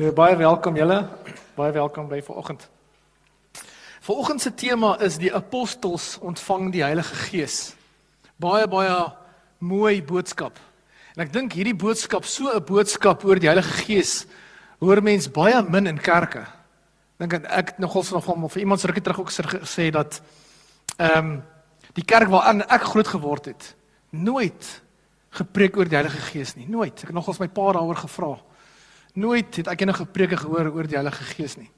Baie welkom julle, baie welkom by vanoggend. Vanoggend se tema is die apostels ontvang die Heilige Gees. Baie mooi boodskap. En ek dink hierdie boodskap, so 'n boodskap oor die Heilige Gees, hoor mens baie min in kerke. Ek nogal vir iemand rukkie terug ook gesê dat die kerk waarin ek groot geword het, nooit gepreek oor die Heilige Gees nie, nooit. Ek het nogals my pa daaroor gevra. Nooit het ek enige preke gehoor oor die Heilige Gees nie.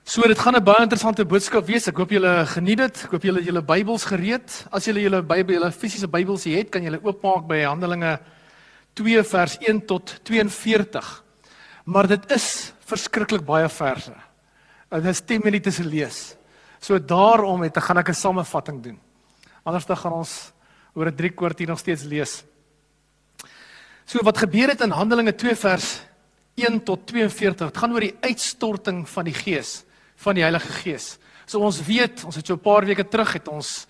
So dit gaan 'n baie interessante boodskap wees. Ek hoop julle geniet dit. Ek hoop julle het julle Bybels gereed. As julle julle fisiese Bybels het, kan julle oopmaak by Handelinge 2 vers 1 tot 42. Maar dit is verskriklik baie verse. Dit is 10 minute se lees. So daarom gaan ek 'n samevatting doen. Anders dan gaan ons oor 'n 3 kwartier nog steeds lees. So wat gebeur het in Handelinge 2 vers 1 tot 42, het gaan oor die uitstorting van die Gees, van die Heilige Gees. So ons weet, ons het so 'n paar weke terug, het ons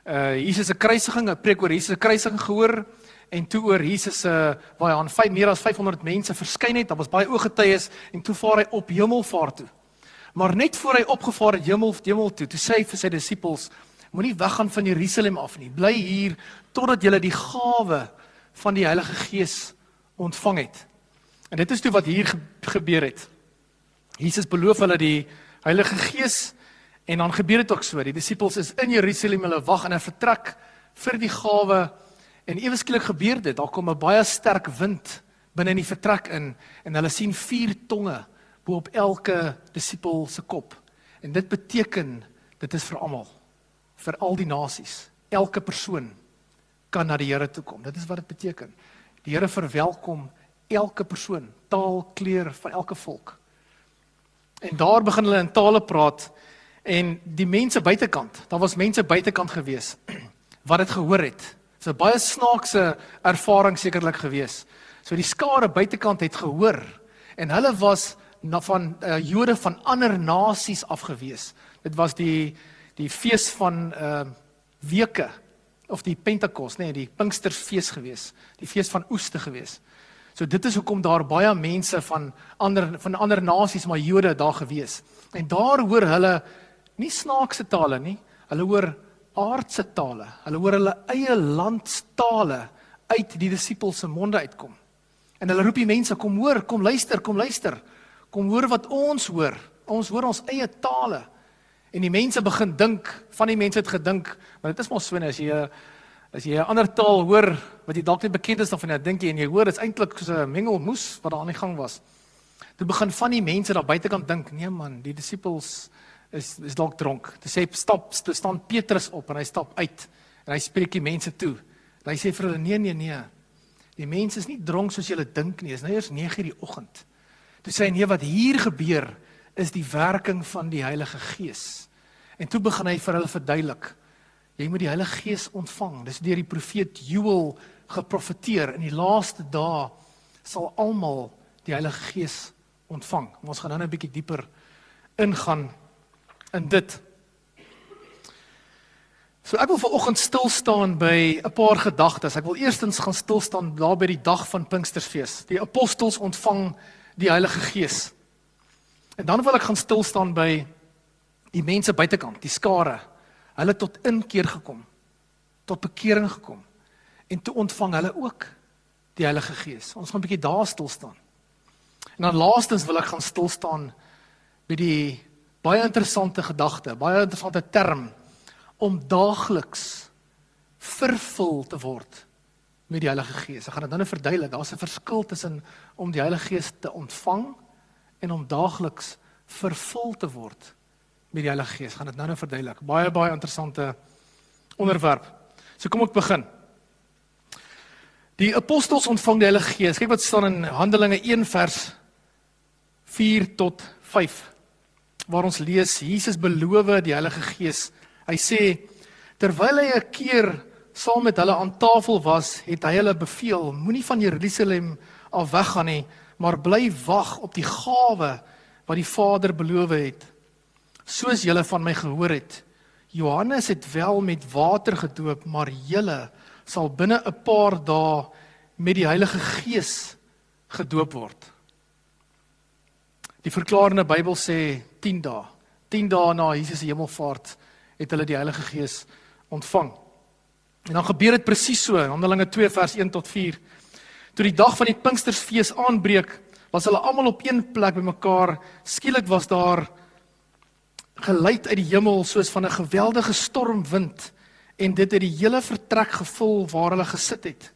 Jesus se kruisiging, 'n preek oor Jesus se kruisiging gehoor, en toe oor Jesus waar hy aan meer as 500 mense verskyn het, daar was baie ooggetuies, en toe vaar hy op hemelvaart toe. Maar net voor hy opgevaar het hemel toe, toe sê hy vir sy disippels, moenie weggaan van Jerusalem af nie, bly hier, totdat julle die gawe van die Heilige Gees ontvang het. En dit is toe wat hier gebeur het. Jesus beloof hulle die Heilige Gees, en dan gebeur dit ook so. Die disippels is in Jerusalem, hulle wag in 'n vertrek vir die gawe, en ewe skielik gebeur dit, daar kom 'n baie sterk wind binne in die vertrek in, en hulle sien 4 tonge bo op elke disipel se kop. En dit beteken, dit is vir almal, vir al die nasies, elke persoon kan na die Here toe kom. Dit is wat dit beteken. Die Here verwelkom elke persoon, taal, kleur van elke volk. En daar begin hulle in tale praat, en die mense buitekant, daar was mense buitekant gewees, wat dit gehoor het. Dit is 'n baie snaakse ervaring sekerlik gewees. So die skare buitekant het gehoor, en hulle was van Jode van ander nasies afgewees. Dit was die fees van weke, of die Pentekos, die Pinksterfees gewees, die fees van oeste gewees. So dit is hoekom daar baie mense van ander nasies, maar Jode daar gewees. En daar hoor hulle nie snaakse tale nie, hulle hoor aardse tale, hulle hoor hulle eie landstale uit die disipels se monde uitkom. En hulle roep die mense, kom hoor, kom luister, kom hoor wat ons hoor ons eie tale. En die mense begin dink, van die mense het gedink, maar dit is maar so, as jy 'n ander taal hoor, wat jy dalk nie bekend is daarvan, dink jy, en jy hoor, dit is eintlik so 'n mengelmoes wat daar aan die gang was. Toe begin van die mense daar buitekant dink, nee man, die disipels is dalk dronk. Toe toe staan Petrus op, en hy stap uit, en hy spreek die mense toe. En hy sê vir hulle, nee, die mense is nie dronk soos julle dink nie, is nou eers 9:00 die oggend. Toe sê hy, nee, wat hier gebeur, is die werking van die Heilige Gees. En toe begin hy vir hulle verduidelik, jy moet die Heilige Gees ontvang. Dis deur die profeet Joël geprofeteer, in die laaste dae sal almal die Heilige Gees ontvang. Ons gaan nou 'n bietjie dieper ingaan in dit. So ek wil vanoggend stil staan by 'n paar gedagtes. Ek wil eerstens gaan stil staan daar by die dag van Pinksterfees. Die apostels ontvang die Heilige Gees. En dan wil ek gaan stil staan by die mense buitekant, die skare. Hulle tot inkeer gekom, tot bekering gekom, en toe ontvang hulle ook die Heilige Gees. Ons gaan 'n bietjie daar stil staan. En dan laastens wil ek gaan stil staan by die baie interessante gedagte, baie interessante term, om daagliks vervul te word met die Heilige Gees. Ek gaan dit nou verduidelik, daar is 'n verskil tussen om die Heilige Gees te ontvang, en om daagliks vervul te word met die Heilige Gees. Gaan dit nou verduidelik. Baie interessante onderwerp. So kom ek begin. Die apostels ontvang die Heilige Gees. Kyk wat staan in Handelinge 1 vers 4 tot 5, waar ons lees, Jesus beloof die Heilige Gees. Hy sê, terwyl hy 'n keer saam met hulle aan tafel was, het hy hulle beveel, moenie van Jerusalem af weggaan nie, maar bly wag op die gawe wat die Vader beloof het. Soos julle van my gehoor het, Johannes het wel met water gedoop, maar julle sal binne 'n paar dae met die Heilige Gees gedoop word. Die verklarende Bybel sê 10 dae. 10 dae na Jesus se hemelvaart het hulle die Heilige Gees ontvang. En dan gebeur dit presies so, in Handelinge 2 vers 1 tot 4. Toe die dag van die Pinkstersfees aanbreek, was hulle almal op een plek bymekaar. Skielik was daar geluid uit die hemel soos van 'n geweldige stormwind en dit het die hele vertrek gevul waar hulle gesit het.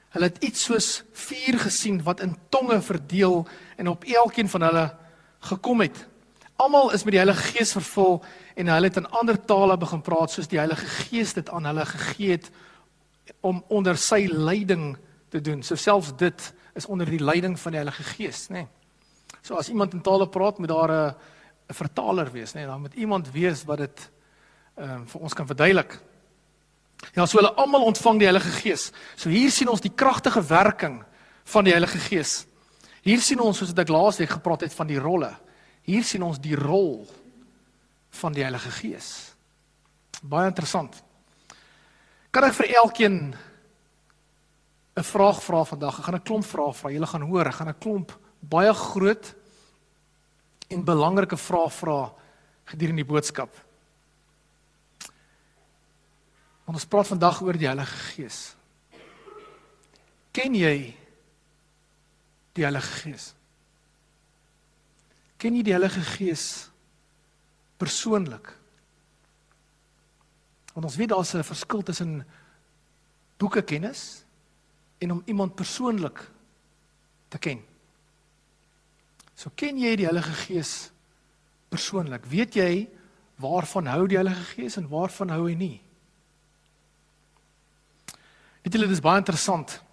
Hulle het iets soos vuur gesien wat in tonge verdeel en op elkeen van hulle gekom het. Almal is met die Heilige Gees vervul en hulle het in ander tale begin praat soos die Heilige Gees dit aan hulle gegee het om onder sy leiding te doen. So selfs dit is onder die leiding van die Heilige Gees, né? So as iemand in tale praat, moet daar 'n vertaler wees, né? Dan moet iemand wees wat dit vir ons kan verduidelik. Ja, so hulle almal ontvang die Heilige Gees. So hier sien ons die kragtige werking van die Heilige Gees. Hier sien ons, soos ek laasweek gepraat het van die rolle. Hier sien ons die rol van die Heilige Gees. Baie interessant. Kan ek vir elkeen 'n vraag vra vandag? Ek gaan 'n klomp vrae vra. Julle gaan hoor, ek gaan 'n klomp baie groot en belangrike vrae vra gedurende die boodskap. Want ons praat vandag oor die Heilige Gees. Ken jy die Heilige Gees? Ken jy die Heilige Gees persoonlik? Want ons weet daar is 'n verskil tussen boekekennis en om iemand persoonlik te ken. So ken jy die Heilige Gees persoonlik? Weet jy waarvan hou die Heilige Gees en waarvan hou hy nie? Weet julle, dit is baie interessant.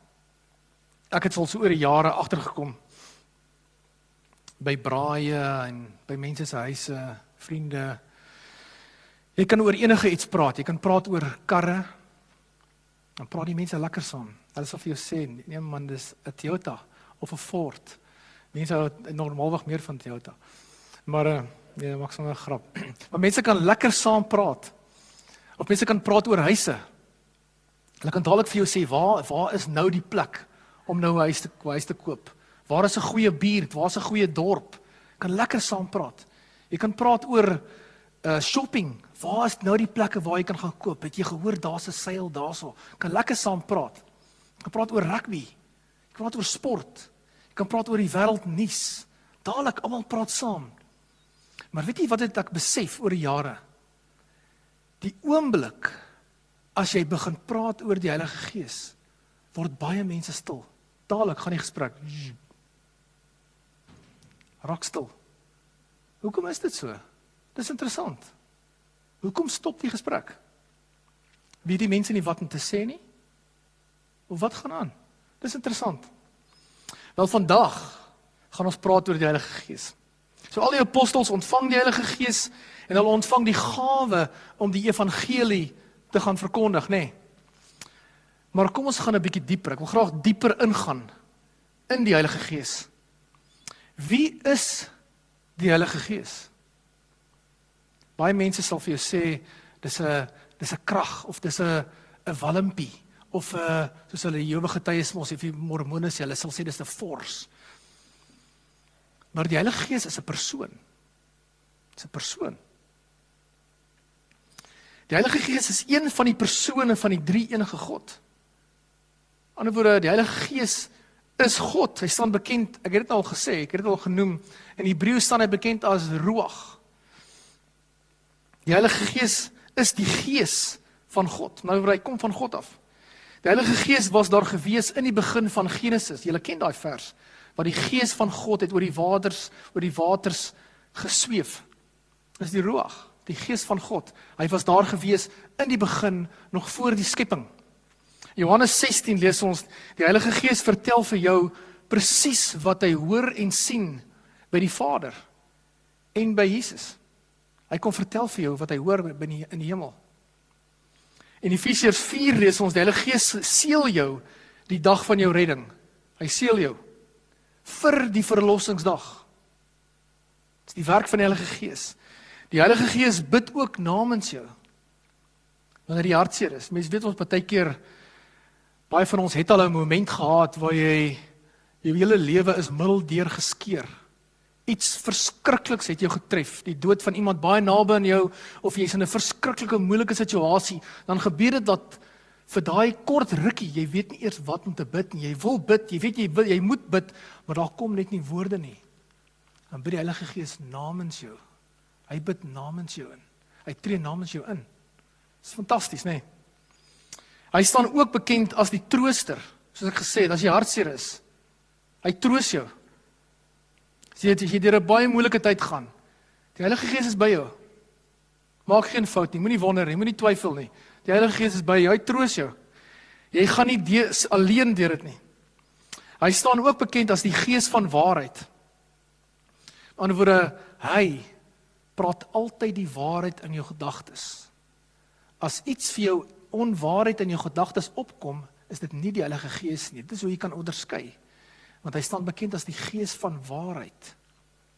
Ek het al so oor die jare agtergekom by braaie en by mense se huise, vriende. Jy kan oor enige iets praat. Jy kan praat oor karre. Dan praat die mense lekker saam. Hulle sal vir jou sê, nee man, dis 'n Toyota of 'n Ford. Mense hou normaalweg meer van Toyota. Maar nee, maak sommer 'n grap. Maar mense kan lekker saam praat. Of mense kan praat oor huise. Hulle kan dadelik vir jou sê, waar is nou die plek om nou 'n huis te koop? Waar is 'n goeie buurt? Waar is 'n goeie dorp? Kan lekker saam praat. Jy kan praat oor shopping. Waar is nou die plekke waar jy kan gaan koop? Het jy gehoor daar's 'n seil daarso? Kan lekker saam praat. Jy kan praat oor rugby. Jy kan praat oor sport. Jy kan praat oor die wêreldnuus. Dadelik almal praat saam. Maar weet jy wat het ek besef oor die jare? Die oomblik as jy begin praat oor die Heilige Gees, word baie mense stil. Dadelik gaan die gesprek raak stil. Hoekom is dit so? Dis interessant. Hoekom stop die gesprek? Weet die mense nie wat om te sê nie? Of wat gaan aan? Dis interessant. Wel, vandag gaan ons praat oor die Heilige Gees. So al die apostels ontvang die Heilige Gees en hulle ontvang die gawe om die evangelie te gaan verkondig, nê? Maar kom ons gaan 'n bietjie dieper. Ek wil graag dieper ingaan in die Heilige Gees. Wie is die Heilige Gees? Baie mense sal vir jou sê, dis 'n krag, of dis 'n walmpie, of soos hulle Jehovah Getuies mos, of die Mormone sê, hulle sal sê dis 'n force. Maar die Heilige Gees is 'n persoon. Dis 'n persoon. Die Heilige Gees is een van die persone van die drie-enige God. Aan die ander woorde, die Heilige Gees is God. Hy staan bekend, ek het dit al gesê, ek het dit al genoem, in Hebreëus staan hy bekend as Ruach. Die Heilige Gees is die Gees van God. Nou, hy kom van God af. Die Heilige Gees was daar gewees in die begin van Genesis. Julle ken daai vers, waar die Gees van God het oor die waters gesweef. Dis die Ruach, die Gees van God. Hy was daar gewees in die begin, nog voor die skepping. Johannes 16 lees ons, die Heilige Gees vertel vir jou presies wat hy hoor en sien by die Vader en by Jesus. Hy kom vertel vir jou wat hy hoor in die hemel. In Efesiërs 4 lees ons, die Heilige Gees seël jou die dag van jou redding. Hy seël jou vir die verlossingsdag. Dit is die werk van die Heilige Gees. Die Heilige Gees bid ook namens jou, wanneer die hartseer is. Mense weet ons partykeer, baie van ons het al 'n moment gehad waar jou hele lewe is middeldeur geskeur. Iets verskrikliks het jou getref, die dood van iemand baie naby aan jou, of jy is in 'n verskriklike moeilike situasie, dan gebeur dit dat vir daai kort rukkie, jy weet nie eers wat om te bid nie, jy wil bid, jy weet jy moet bid, maar daar kom net nie woorde nie. Dan bid die Heilige Gees namens jou. Hy bid namens jou in. Hy tree namens jou in. Dit is fantasties, né? Hy staan ook bekend as die trooster, soos ek gesê het, as jy hartseer is. Hy troos jou. As jy deur 'n baie moeilike tyd gaan, die Heilige Gees is by jou. Maak geen fout nie, moenie wonder nie, moenie twyfel nie. Die Heilige Gees is by jou, hy troos jou. Jy gaan nie alleen deur dit nie. Hy staan ook bekend as die Gees van waarheid. Aan die ander woorde, hy praat altyd die waarheid in jou gedagtes. As iets vir jou onwaarheid in jou gedagtes opkom, is dit nie die Heilige Gees nie. Dit is hoe jy kan onderskei. Want hy staan bekend as die Gees van waarheid.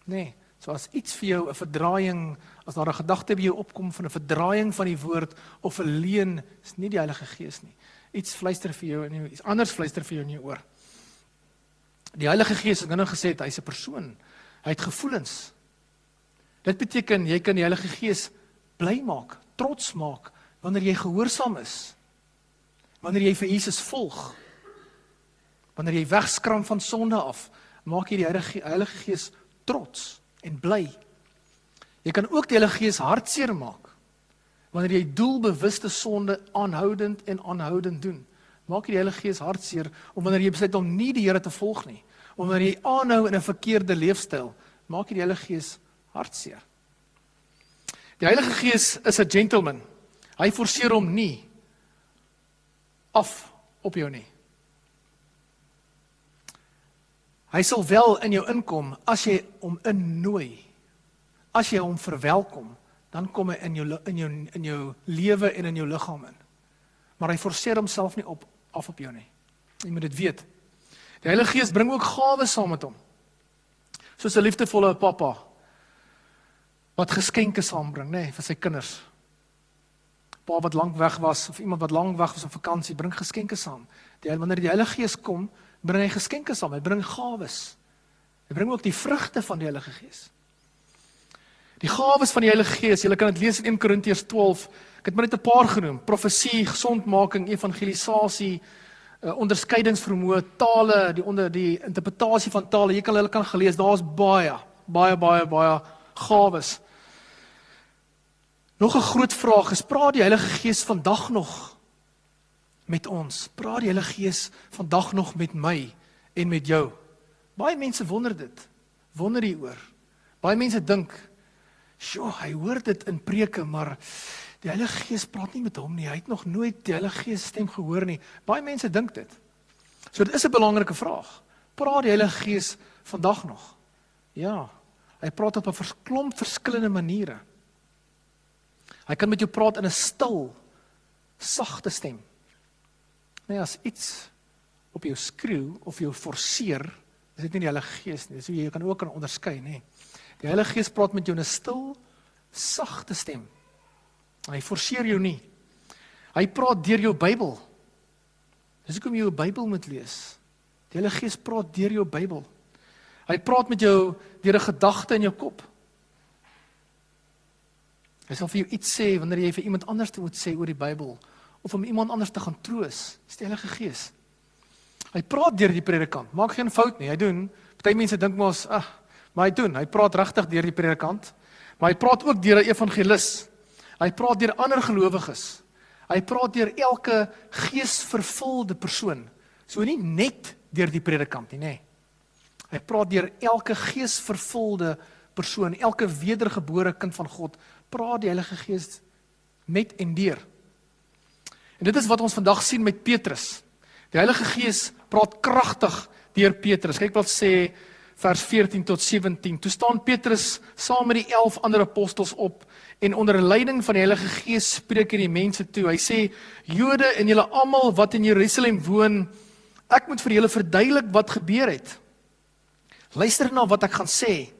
Nee, so as iets vir jou 'n verdraaiing, as daar 'n gedagte by jou opkom van 'n verdraaiing van die woord of 'n leuen, is nie die Heilige Gees nie. Iets fluister vir jou in jou, iets anders fluister vir jou in jou oor. Die Heilige Gees, ek het nou gesê, hy's 'n persoon. Hy het gevoelens. Dit beteken jy kan die Heilige Gees bly maak, trots maak wanneer jy gehoorsaam is. Wanneer jy vir Jesus volg. Wanneer jy wegskram van sonde af, maak jy die Heilige Gees trots en bly. Jy kan ook die Heilige Gees hartseer maak. Wanneer jy doelbewuste sonde aanhoudend doen, maak jy die Heilige Gees hartseer, of wanneer jy besluit om nie die Here te volg nie, of wanneer jy aanhou in 'n verkeerde leefstyl, maak jy die Heilige Gees hartseer. Die Heilige Gees is 'n gentleman. Hy forceer hom nie af op jou nie. Hy sal wel in jou inkom as jy hom innooi. As jy hom verwelkom, dan kom hy in jou lewe en in jou liggaam in. Maar hy forceer homself nie af op jou nie. Jy moet dit weet. Die Heilige Gees bring ook gawes saam met hom. Soos 'n liefdevolle pappa wat geskenke saambring, vir sy kinders. Pa wat lank weg was, of iemand wat lank weg was op vakansie, bring geskenke saam. Wanneer die Heilige Gees kom, bring hy geskenke saam, hy bring gawes. Hy bring ook die vrugte van die Heilige Gees. Die gawes van die Heilige Gees, julle kan dit lees in 1 Korintiërs 12, ek het maar net 'n paar genoem, profesie, gesondmaking, evangelisasie, onderskeidingsvermoë, tale, die interpretasie van tale, jy kan hulle gelees, daar is baie gawes. Nog 'n groot vraag is, praat die Heilige Gees vandag nog met ons? Praat die Heilige Gees vandag nog met my en met jou? Baie mense wonder dit, wonder hieroor. Baie mense dink, hy hoor dit in preke, maar die Heilige Gees praat nie met hom nie, hy het nog nooit die Heilige Gees stem gehoor nie. Baie mense dink dit. So dit is 'n belangrike vraag. Praat die Heilige Gees vandag nog? Ja, hy praat op 'n klomp verskillende maniere. Hy kan met jou praat in 'n stil, sagte stem. As iets op jou skreeu of jou forceer, is dit nie die Heilige Gees nie. So jy kan ook onderskei, Die Heilige Gees praat met jou in 'n stil, sagte stem. Hy forceer jou nie. Hy praat deur jou Bybel. Dis hoekom jy jou Bybel moet lees. Die Heilige Gees praat deur jou Bybel. Hy praat met jou deur 'n gedagte in jou kop. Hy sal vir jou iets sê wanneer jy vir iemand anders moet sê oor die Bybel, of om iemand anders te gaan troos. Dis die Heilige Gees. Hy praat deur die predikant. Maak geen fout nie. Hy doen. Party mense dink mos, maar hy doen. Hy praat regtig deur die predikant, maar hy praat ook deur 'n evangelis. Hy praat deur ander gelowiges. Hy praat deur elke geesvervulde persoon. So nie net deur die predikant nie, Hy praat deur elke geesvervulde persoon, elke wedergebore kind van God, praat die Heilige Gees met en deur. En dit is wat ons vandag sien met Petrus. Die Heilige Gees praat kragtig deur Petrus. Kyk wat sê vers 14 tot 17. Toe staan Petrus saam met die 11 ander apostels op en onder leiding van die Heilige Gees spreek hy die mense toe. Hy sê, Jode en julle almal wat in Jerusalem woon, ek moet vir julle verduidelik wat gebeur het. Luister na wat ek gaan sê.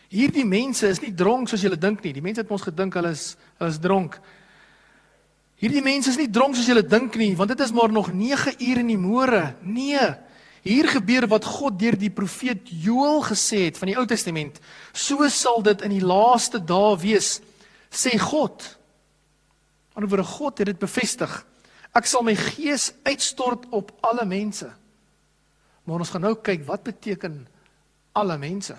Hierdie mense is nie dronk soos julle dink nie. Die mense het ons gedink hulle is dronk. Hierdie mense is nie dronk soos julle dink nie, want dit is maar nog 9 uur in die môre. Nee, Hier gebeur wat God deur die profeet Joël gesê het van die Ou Testament. So sal dit in die laaste dae wees, sê God. Aan die woorde, God het dit bevestig. Ek sal my gees uitstort op alle mense. Maar ons gaan nou kyk, wat beteken alle mense?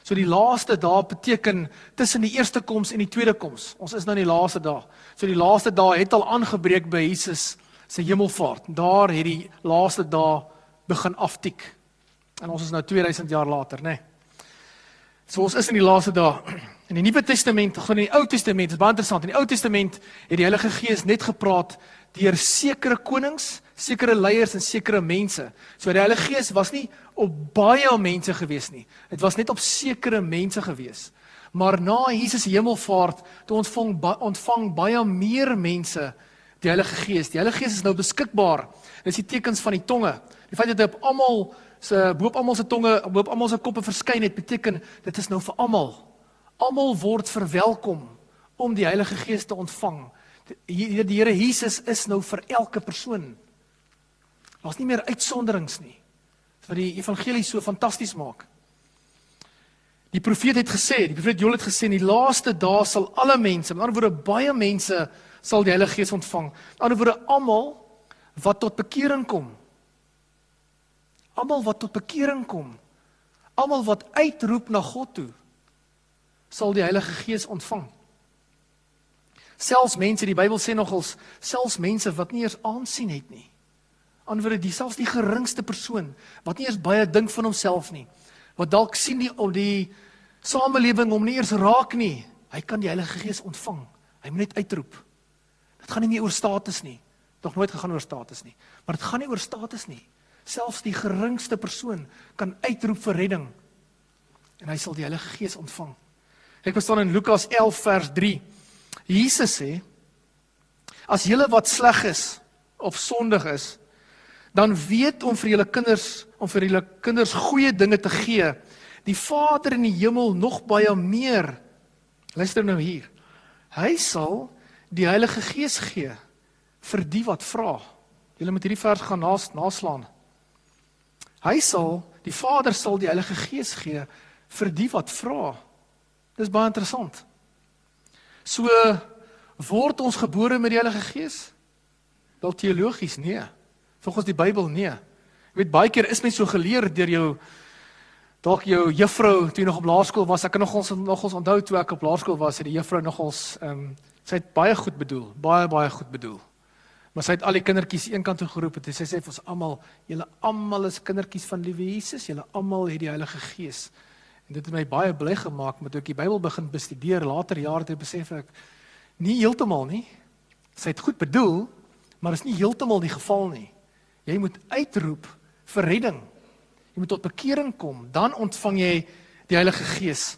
So die laaste dae beteken tussen die eerste koms en die tweede koms. Ons is nou in die laaste dae. So die laaste dae het al aangebreek by Jesus se hemelvaart. Daar het die laaste dae begin aftik. En ons is nou 2000 jaar later, né? So ons is in die laaste dae. In die Nuwe Testament, in die Ou Testament, is baie interessant. In die Ou Testament het die Heilige Gees net gepraat deur sekere konings, sekere leiers en sekere mense. So die Heilige Gees was nie op baie mense gewees nie. Dit was net op sekere mense gewees. Maar na Jesus se hemelvaart, toe ontvang baie meer mense die Heilige Gees. Die Heilige Gees is nou beskikbaar. Dit is die tekens van die tonge. Die feit dat hy boop almal se tonge, boop almal se koppe verskyn het, beteken dit is nou vir almal. Almal word verwelkom om die Heilige Gees te ontvang. Die Here Jesus is nou vir elke persoon. Daar's nie meer uitsonderings nie. Wat die evangelie so fantasties maak. Die profeet het gesê, die profeet Joël het gesê, in die laaste dae sal alle mense, met ander woorde baie mense sal die Heilige Gees ontvang. Met ander woorde almal wat tot bekering kom. Almal wat tot bekering kom. Almal wat uitroep na God toe, sal die Heilige Gees ontvang. Selfs mense, die Bybel sê nogals, selfs mense wat nie eers aansien het nie. Antwoorde, selfs die geringste persoon, wat nie eers baie dink van homself nie, wat dalk sien die samelewing hom nie eers raak nie, hy kan die Heilige Gees ontvang. Hy moet net uitroep. Dit gaan nie meer oor status nie. Nog nooit gegaan oor status nie. Maar dit gaan nie oor status nie. Selfs die geringste persoon kan uitroep vir redding. En hy sal die Heilige Gees ontvang. Ek bestaan in Lukas 11 vers 3. Jesus sê, as julle wat sleg is, of sondig is, dan weet om vir julle kinders goeie dinge te gee, die Vader in die hemel nog baie meer. Luister nou hier. Hy sal die Heilige Gees gee vir die wat vra. Julle moet hierdie vers gaan naslaan. Die Vader sal die Heilige Gees gee vir die wat vra. Dis baie interessant. So, word ons gebore met die Heilige Gees? Wel teologies, nee. Volgens die Bybel, nee. Jy weet, baie keer is mens so geleer deur dalk jou juffrou, toe jy nog op laerskool was. Ek kan nogals onthou toe ek op laerskool was, het die juffrou nogals, sy het baie goed bedoel, baie goed bedoel. Maar sy het al die kindertjies een kant toe geroep, en sy sê vir ons almal, julle almal is kindertjies van liewe Jesus, julle almal het die Heilige Gees. En dit het my baie bly gemaak, maar toe ek die Bybel begin bestudeer, later jare toe besef ek, nie heeltemal nie. Sy het goed bedoel, maar is nie heeltemal die geval nie. Jy moet uitroep vir redding. Jy moet tot bekering kom, dan ontvang jy die Heilige Gees.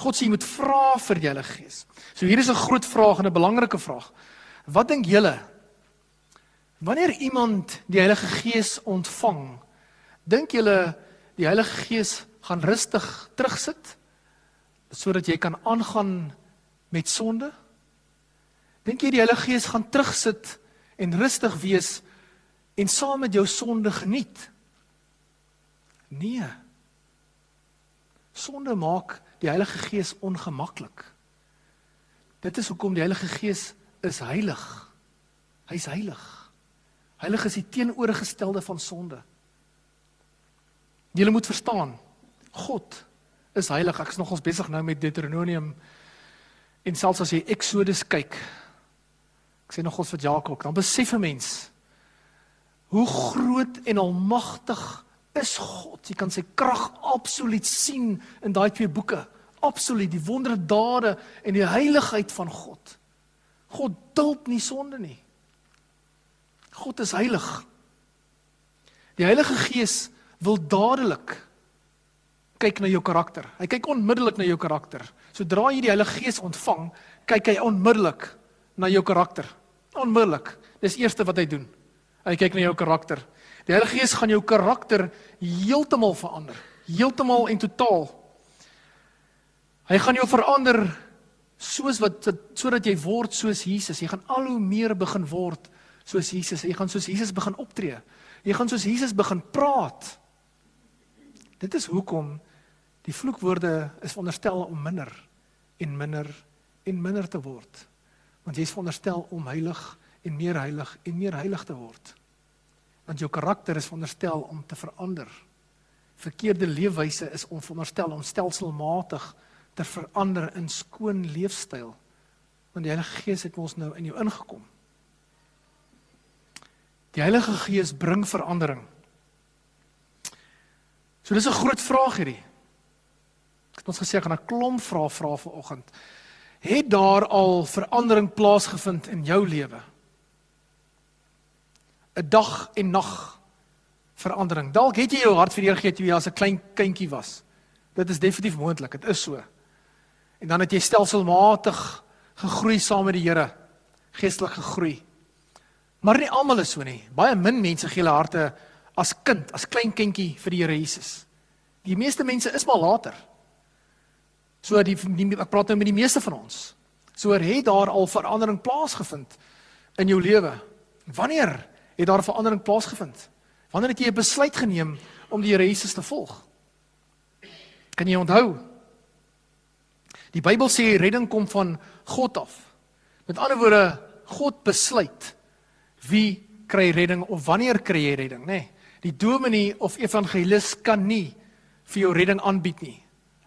God sê jy moet vra vir die Heilige Gees. So hier is 'n groot vraag en 'n belangrike vraag. Wat dink julle? Wanneer iemand die Heilige Gees ontvang, dink julle die Heilige Gees gaan rustig terugsit, sodat jy kan aangaan met sonde? Dink jy die Heilige Gees gaan terugsit en rustig wees en saam met jou sonde geniet? Nee. Sonde maak die Heilige Gees ongemaklik. Dit is hoekom die Heilige Gees is heilig. Hy is heilig. Heilig is die teenoorgestelde van sonde. Julle moet verstaan, God is heilig. Ek is nogals besig nou met Deuteronomium, en selfs as jy Exodus kyk, ek sê nogals vir Jakob, dan besef 'n mens, hoe groot en almagtig is God. Jy kan sy krag absoluut sien in daai twee boeke. Absoluut, die wonderdade en die heiligheid van God. God duld nie sonde nie. God is heilig. Die Heilige Gees wil dadelik kyk na jou karakter. Hy kyk onmiddellik na jou karakter. Sodra jy die Heilige Gees ontvang, kyk hy onmiddellik na jou karakter. Onmiddellik. Dis eerste wat hy doen. Hy kyk na jou karakter. Die Heilige Gees gaan jou karakter heeltemal verander. Heeltemal en totaal. Hy gaan jou verander sodat jy word soos Jesus. Jy gaan al hoe meer begin word soos Jesus. Jy gaan soos Jesus begin optree. Jy gaan soos Jesus begin praat. Dit is hoekom die vloekwoorde is veronderstel om minder en minder en minder te word. Want jy is veronderstel om heilig en meer heilig te word. Want jou karakter is veronderstel om te verander. Verkeerde leefwyse is veronderstel om stelselmatig te verander in skoon leefstyl. Want die Heilige Gees het ons nou in jou ingekom. Die Heilige Gees bring verandering. So dis 'n groot vraag hierdie. Ek het ons gesê, ek gaan 'n klomp vrae vra vanoggend. Het daar al verandering plaasgevind in jou lewe? 'n dag en nag verandering. Dalk het jy jou hart vir die Here gegee toe jy as 'n klein kindjie was. Dit is definitief moontlik, dit is so. En dan het jy stelselmatig gegroei saam met die Here, geestelik gegroei. Maar nie almal is so nie. Baie min mense gee hulle harte as kind, as klein kindjie vir die Here Jesus. Die meeste mense is maar later. So ek praat nou met die meeste van ons. So het daar al verandering plaasgevind in jou lewe. Wanneer het daar verandering plaasgevind? Wanneer het jy 'n besluit geneem om die Here Jesus te volg? Kan jy onthou? Die Bybel sê redding kom van God af. Met ander woorde, God besluit wie kry redding of wanneer kry jy redding, nê? Die dominee of evangelis kan nie vir jou redding aanbied nie.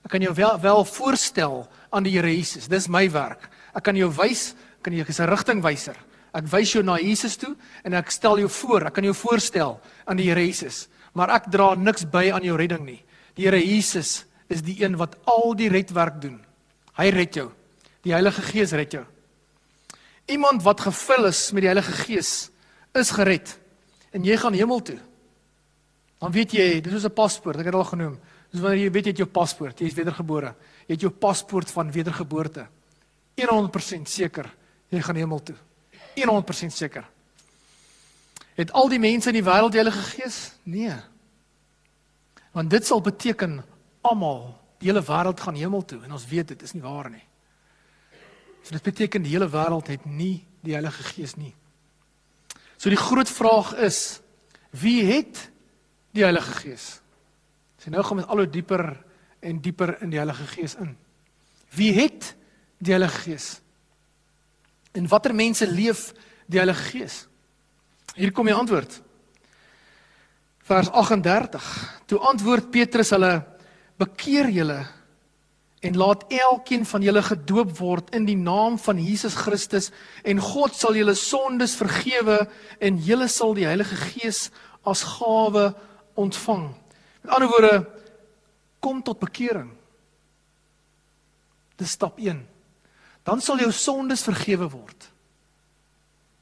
Ek kan jou wel voorstel aan die Here Jesus. Dis my werk. Ek kan jou wys, ek is 'n rigtingwyser. Ek wys jou na Jesus toe en ek stel jou voor, ek kan jou voorstel aan die Here Jesus. Maar ek dra niks by aan jou redding nie. Die Here Jesus is die een wat al die redwerk doen. Hy red jou. Die Heilige Gees red jou. Iemand wat gevul is met die Heilige Gees is gered. En jy gaan hemel toe. Dan weet jy, dit is 'n paspoort, ek het al genoem. Dus wanneer jy weet, jy het jou paspoort, jy is wedergebore. Jy het jou paspoort van wedergeboorte. 100% seker, jy gaan hemel toe. 100% seker. Het al die mense in die wêreld die Heilige Gees? Nee. Want dit sal beteken, almal, die hele wêreld gaan hemel toe. En ons weet, dit is nie waar nie. So dit beteken, die hele wêreld het nie die Heilige Gees nie. So die groot vraag is, wie het die Heilige Gees? So nou gaan ons al hoe dieper en dieper in die Heilige Gees in. Wie het die Heilige Gees? En watter mense leef die Heilige Gees? Hier kom die antwoord. Vers 38. Toe antwoord Petrus hulle, bekeer julle en laat elkeen van julle gedoop word in die naam van Jesus Christus en God sal julle sondes vergewe en julle sal die Heilige Gees as gawe ontvang. Met ander woorde, kom tot bekering. Dis stap 1. Dan sal jou sondes vergewe word.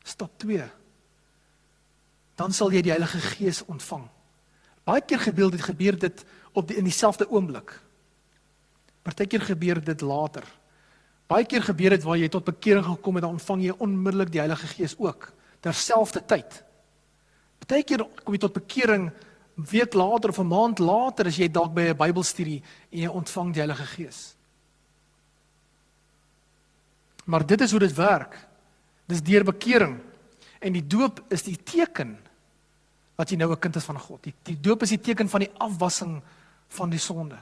Stap 2. Dan sal jy die Heilige Gees ontvang. Baie keer gebeur dit in dieselfde oomblik. Partykeer gebeur dit later. Baie keer gebeur dit waar jy tot bekering gekom het, dan ontvang jy onmiddellik die Heilige Gees ook, terselfdertyd. Partykeer kom jy tot bekering week later of 'n maand later as jy dalk by 'n Bybelstudie en jy ontvang die Heilige Gees. Maar dit is hoe dit werk. Dis deur bekering. En die doop is die teken dat jy nou 'n kind is van God. Die doop is die teken van die afwassing van die sonde.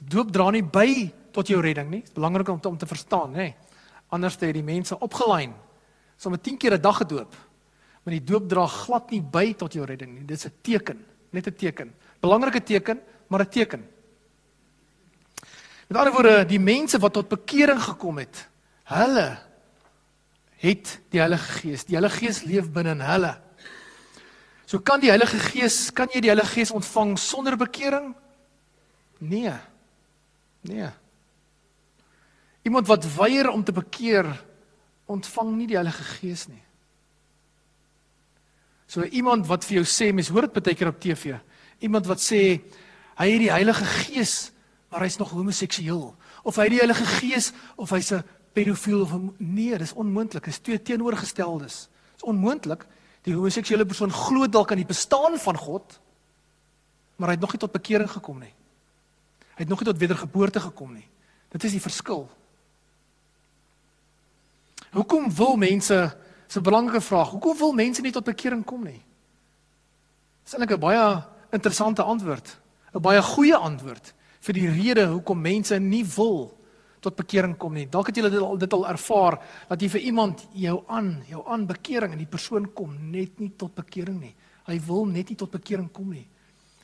Die doop dra nie by tot jou redding nie. Dit is belangrik om te verstaan, nê. Anders het die mense opgelyn. Sommige 10 keer 'n dag gedoop. Maar die doop dra glad nie by tot jou redding nie. Dit is 'n teken, net 'n teken. Belangrike teken, maar 'n teken. Met ander woorde, die mense wat tot bekering gekom het, hulle het die Heilige Gees. Die Heilige Gees leef binne in hulle. So kan jy die Heilige Gees ontvang sonder bekering? Nee. Iemand wat weier om te bekeer, ontvang nie die Heilige Gees nie. So iemand wat vir jou sê, mens hoor dit baie keer op TV, iemand wat sê, hy het die Heilige Gees, maar hy's nog homoseksueel, of hy het die Heilige Gees, of hy's 'n pedofiel, nee, dis onmoontlik, dis twee teenoorgesteldes. Dis onmoontlik, die homoseksuele persoon glo dalk aan die bestaan van God, maar hy het nog nie tot bekering gekom nie. Hy het nog nie tot wedergeboorte gekom nie. Dit is die verskil. Hoekom wil mense, dis 'n belangrike vraag, hoekom wil mense nie tot bekering kom nie? Dis eintlik 'n baie interessante antwoord, 'n baie goeie antwoord vir die rede hoekom mense nie wil tot bekering kom nie. Dalk het julle dit al ervaar, dat jy vir iemand jou aan bekering en die persoon kom net nie tot bekering nie. Hy wil net nie tot bekering kom nie.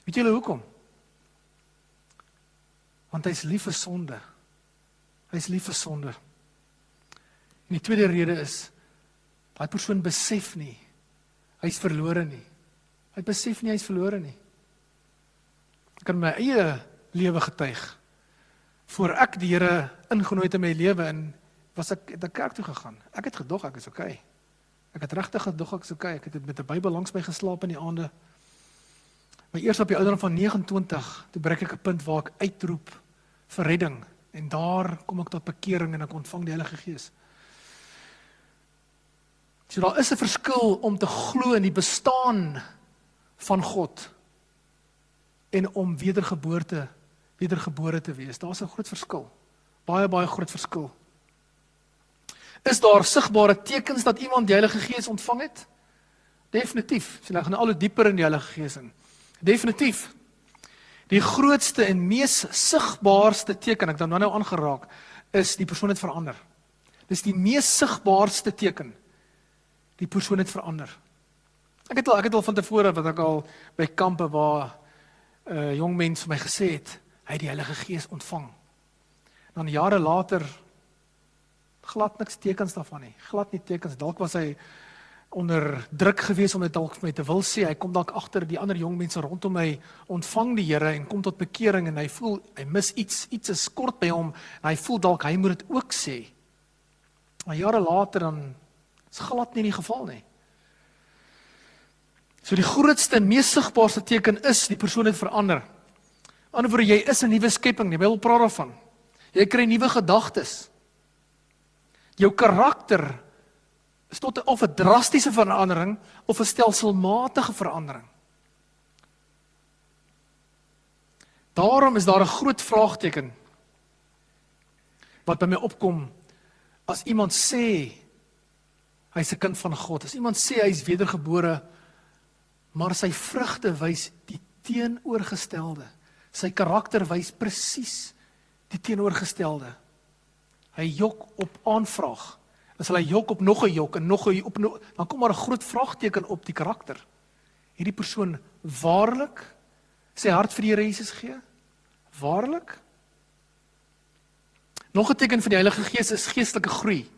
Weet julle hoekom? Want hy is lief vir sonde. Hy is lief vir sonde. En die tweede rede is, daai persoon besef nie, hy is verlore nie. Hy besef nie, hy is verlore nie. Ek kan my eie lewe getuig. Voor ek die Here ingenooi het in my lewe en het ek kerk toe gegaan. Ek het gedog ek is okay. Ek het regtig gedog ek is okay. Ek het met 'n Bybel langs my geslaap in die aande. Maar eers op die ouderdom van 29, toe bereik ek 'n punt waar ek uitroep vir redding. En daar kom ek tot bekering en ek ontvang die Heilige Gees. So daar is 'n verskil om te glo in die bestaan van God en om wedergebore te wees. Daar's 'n groot verskil. Baie groot verskil. Is daar sigbare tekens dat iemand die Heilige Gees ontvang het? Definitief. So, gaan al hoe dieper in die Heilige Gees in. Definitief. Die grootste en mees sigbaarste teken, ek het nou aangeraak, is die persoon het verander. Dis die mees sigbaarste teken. Die persoon het verander. Ek het al van tevore, wat ek al by kampe waar jong mens vir my gesê het, hy het die Heilige Gees ontvang. Dan jare later, glad niks tekens daarvan nie, glad nie tekens, dalk was hy onder druk gewees om dit dalk vir my te wil sê, hy kom dalk agter die ander jong mense rondom my, ontvang die Here en kom tot bekering en hy voel, hy mis iets is kort by hom, en hy voel dalk, hy moet dit ook sê. Maar jare later dan, is glad nie die geval nie. So die grootste en mees sigbaarste teken is, die persoon het verander. Ander woorde, jy is 'n nuwe skepping, die Bybel praat daarvan. Jy kry nuwe gedagtes. Jou karakter is tot of 'n drastiese verandering, of 'n stelselmatige verandering. Daarom is daar 'n groot vraagteken, wat by my opkom, as iemand sê, hy is 'n kind van God, as iemand sê, hy is wedergebore, maar sy vrugte wys die teenoorgestelde. Sy karakter wys presies die teenoorgestelde. Hy jok op aanvraag. As hy jok op nog 'n jok en nog 'n op, dan kom maar 'n groot vraagteken op die karakter. Hierdie persoon waarlik sy hart vir die Here Jesus gee? Waarlik? Nog 'n teken van die Heilige Gees is geestelike groei.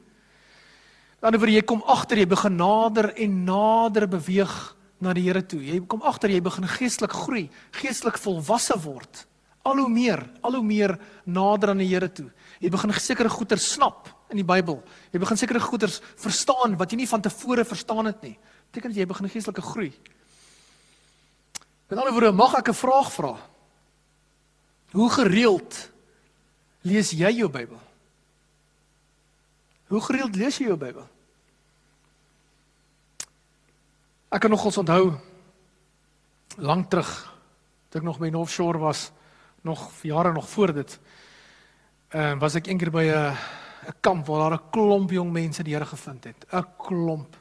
Wanneer jy kom agter, jy begin nader en nader beweeg na die Here toe. Jy kom agter, jy begin geestelik groei, geestelik volwasse word. Al hoe meer nader aan die Here toe. Jy begin sekere goeie snap in die Bybel. Jy begin sekere goeie verstaan wat jy nie van tevore verstaan het nie. Beteken dat jy begin geestelike groei. Met ander woorde, mag ek 'n vraag vra? Hoe gereeld lees jy jou Bybel? Hoe gereeld lees jy jou Bybel? Ek kan nogals onthou, lang terug, toe ek nog by North Shore was, nog jare nog voor dit, was ek een keer by 'n kamp waar daar 'n klomp jong mense die Here gevind het. 'n Klomp.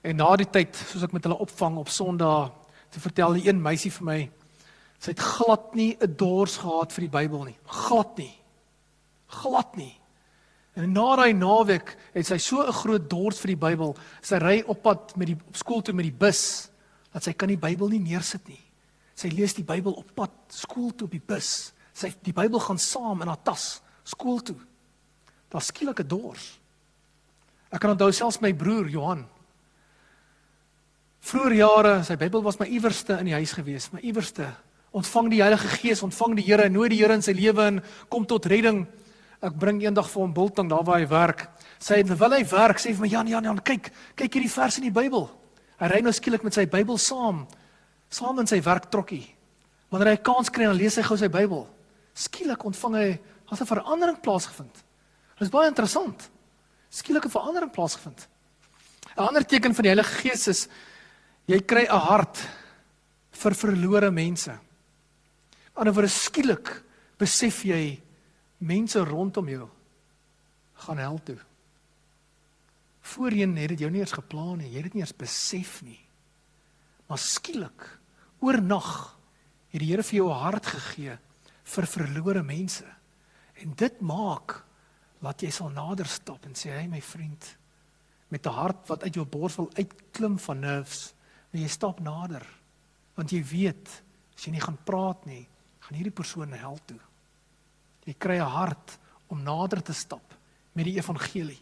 En na die tyd, soos ek met hulle opvang op Sondag, te vertel die een meisie vir my, sy het glad nie 'n dors gehad vir die Bybel nie. Glad nie. En na daai naweek het sy so 'n groot dors vir die Bybel, sy ry op pad op skool toe met die bus, dat sy kan die Bybel nie neersit nie. Sy lees die Bybel op pad skool toe op die bus. Sy die Bybel gaan saam in haar tas skool toe. Daar's skielik 'n dors. Ek kan onthou selfs my broer Johan. Vroeger jare, sy Bybel was my iewers in die huis gewees, my iewers. Ontvang die Heilige Gees, ontvang die Here, nooi die Here in sy lewe en kom tot redding. Ek bring eendag vir hom biltong daar waar hy werk. Sy terwyl hy werk, sê vir my Jan, kyk hierdie vers in die Bybel. Hy ry nou skielik met sy Bybel saam in sy werktrokkie. Wanneer hy 'n kans kry, dan lees hy gou sy Bybel. Skielik ontvang hy, as 'n verandering plaasgevind. Dit is baie interessant. Skielik 'n verandering plaasgevind. 'n Ander teken van die Heilige Gees is, jy kry 'n hart vir verlore mense. Anderswoorde, skielik besef jy, mense rondom jou gaan hel toe. Voorheen het dit jou nie eens geplan nie, jy het dit nie eens besef nie. Maar skielik Oornag het die Here vir jou 'n hart gegee vir verlore mense. En dit maak dat jy sal nader stap en sê, hey my vriend, met 'n hart wat uit jou bors wil uitklim van nerves, en jy stap nader, want jy weet, as jy nie gaan praat nie, gaan hierdie persoon na hel toe. Jy kry 'n hart om nader te stap met die evangelie.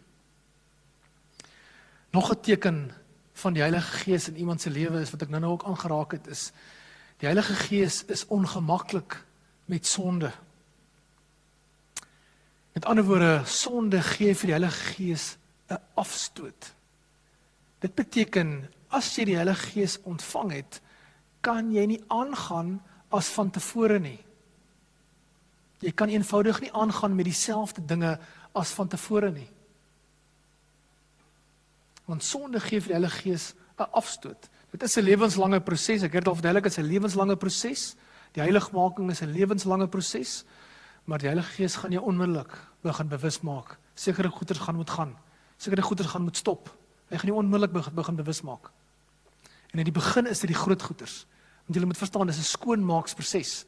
Nog 'n teken van die Heilige Gees in iemand se lewe is, wat ek nou ook aangeraak het, is, die Heilige Gees is ongemaklik met sonde. Met ander woorde, sonde gee vir die Heilige Gees 'n afstoot. Dit beteken, as jy die Heilige Gees ontvang het, kan jy nie aangaan as van tevore nie. Jy kan eenvoudig nie aangaan met dieselfde dinge as van tevore nie. Want sonde gee vir die Heilige Gees 'n afstoot. Dit is 'n lewenslange proses. Ek het al verduidelik, dit is 'n lewenslange proses. Die heiligmaking is 'n lewenslange proses, maar die Heilige Gees gaan jou onmiddellik begin bewus maak. Sekere goeders gaan moet gaan. Sekere goeders gaan moet stop. Hy gaan jou onmiddellik begin bewus maak. En in die begin is dit die groot goeders. Want julle moet verstaan, dis 'n skoonmaaksproses.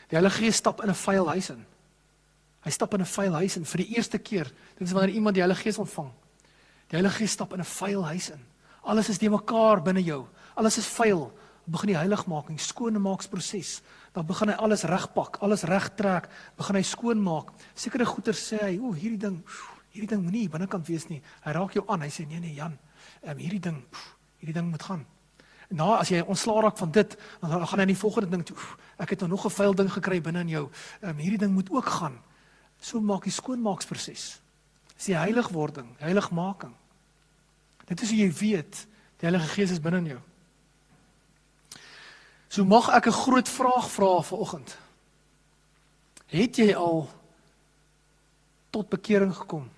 Die Heilige Gees stap in 'n vuil huis in. Hy stap in 'n vuil huis in vir die eerste keer. Dit is wanneer iemand die Heilige Gees ontvang. Die Heilige Gees stap in 'n vuil huis in. Alles is deurmekaar binne jou. Alles is vuil. Dan begin die heiligmaking, skoonmaaksproses. Dan begin hy alles regpak, alles regtrek, begin hy skoonmaak. Sekere goeders sê hy, hierdie ding moenie binnekant wees nie. Hy raak jou aan. Hy sê nee Jan, hierdie ding moet gaan. En nou as jy ontslaa raak van dit, dan gaan hy in die volgende ding toe. Ek het nou nog 'n vuil ding gekry binne in jou. Hierdie ding moet ook gaan. So maak die skoonmaaksproses. Dis die heiligwording, heiligmaking. Dit is hoe jy weet, die Heilige Gees is binne in jou. So mag ek 'n groot vraag vra vanoggend. Het jy al tot bekering gekom?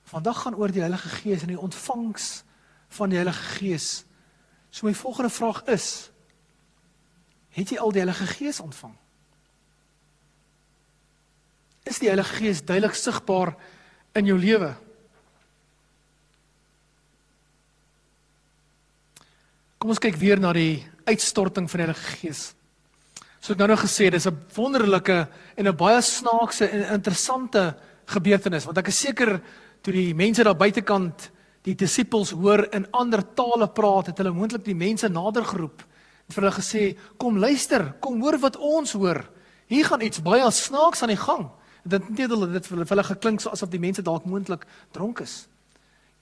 Vandag gaan oor die Heilige Gees en die ontvangs van die Heilige Gees. So my volgende vraag is, het jy al die Heilige Gees ontvang? Is die Heilige Gees duidelik sigbaar in jou lewe? Kom ons kyk weer na die uitstorting van die Heilige Gees. So ek nou gesê, dis 'n wonderlike en 'n baie snaakse en interessante gebeurtenis, want ek is seker, toe die mense daar buitekant die disippels hoor in ander tale praat, het hulle moontlik die mense nader geroep en vir hulle gesê, kom luister, kom hoor wat ons hoor. Hier gaan iets baie snaaks aan die gang. Dit het vir hulle geklink so asof die mense dalk moontlik dronk is.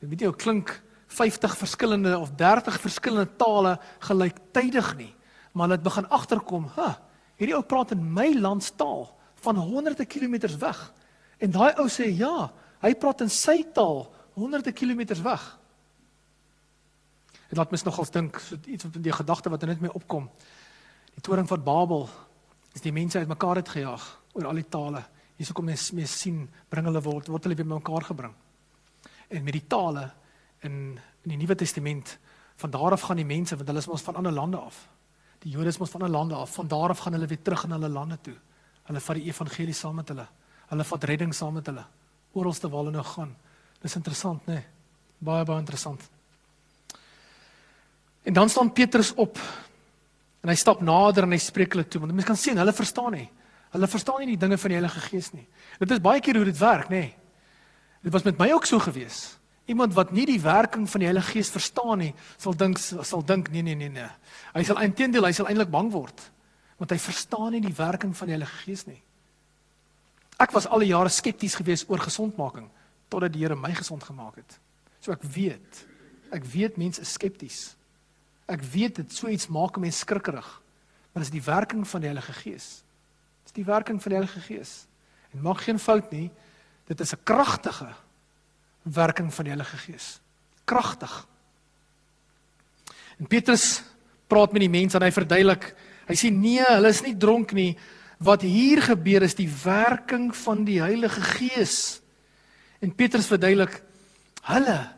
Jy weet nie, hoe klink 50 verskillende of 30 verskillende tale gelyktydig nie, maar hulle het begin agterkom, hierdie ou praat in my landstaal van honderde kilometers weg. En daai ou sê, ja, hy praat in sy taal honderde kilometers weg. Dit laat mens nogals dink, so iets van die gedagte wat net mee opkom. Die toring van Babel is die mense uit mekaar uitgejaag oor al die tale. Hierso kom mens sien, word hulle weer mekaar gebring. En met die tale in die Nuwe Testament, van daar af gaan die mense, want hulle is mos van ander lande af. Die Jode is mos van ander lande af, van daar af gaan hulle weer terug in hulle lande toe. Hulle vat die evangelie saam met hulle. Hulle vat redding saam met hulle. Oralste waar hulle nou gaan. Dis interessant, nee? Baie, baie interessant. En dan staan Petrus op, en hy stap nader en hy spreek hulle toe, want mense kan sien, hulle verstaan nie. Hulle verstaan nie die dinge van die Heilige Gees nie. Dit is baie keer hoe dit werk, nee. Dit was met my ook so gewees. Iemand wat nie die werking van die Heilige Gees verstaan nie, sal dink, nee. Hy sal eintlik bang word, want hy verstaan nie die werking van die Heilige Gees nie. Ek was al die jare skepties gewees oor gesondmaking, totdat die Here my gesond gemaak het. So ek weet mense is skepties. Ek weet dit so iets maak 'n mens skrikkerig, maar dit is die werking van die Heilige Gees. Dit is die werking van die Heilige Gees. En maak geen fout nie, dit is 'n kragtige werking van die Heilige Gees. Kragtig. En Petrus praat met die mense en hy verduidelik, hy sê nee, hulle is nie dronk nie, wat hier gebeur is die werking van die Heilige Gees. En Petrus verduidelik, hulle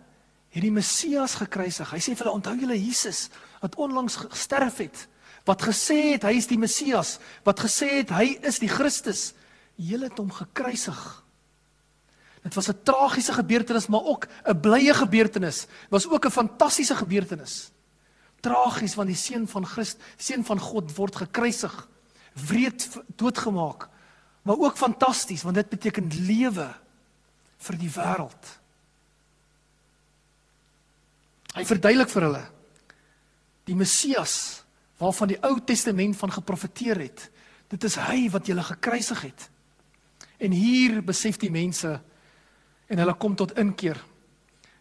het die Messias gekruisig. Hy sê vir hulle, onthou julle Jesus, wat onlangs gesterf het, wat gesê het, hy is die Messias, wat gesê het, hy is die Christus. Julle het hom gekruisig. Dit was 'n tragiese gebeurtenis, maar ook 'n blye gebeurtenis. Dit was ook 'n fantastiese gebeurtenis. Tragies, want die seun van God word gekruisig, wreed doodgemaak, maar ook fantasties, want dit beteken lewe vir die wêreld. Hy verduidelik vir hulle, die Messias, waarvan die Ou Testament van geprofeteer het, dit is hy wat julle gekruisig het. En hier besef die mense, en hulle kom tot inkeer.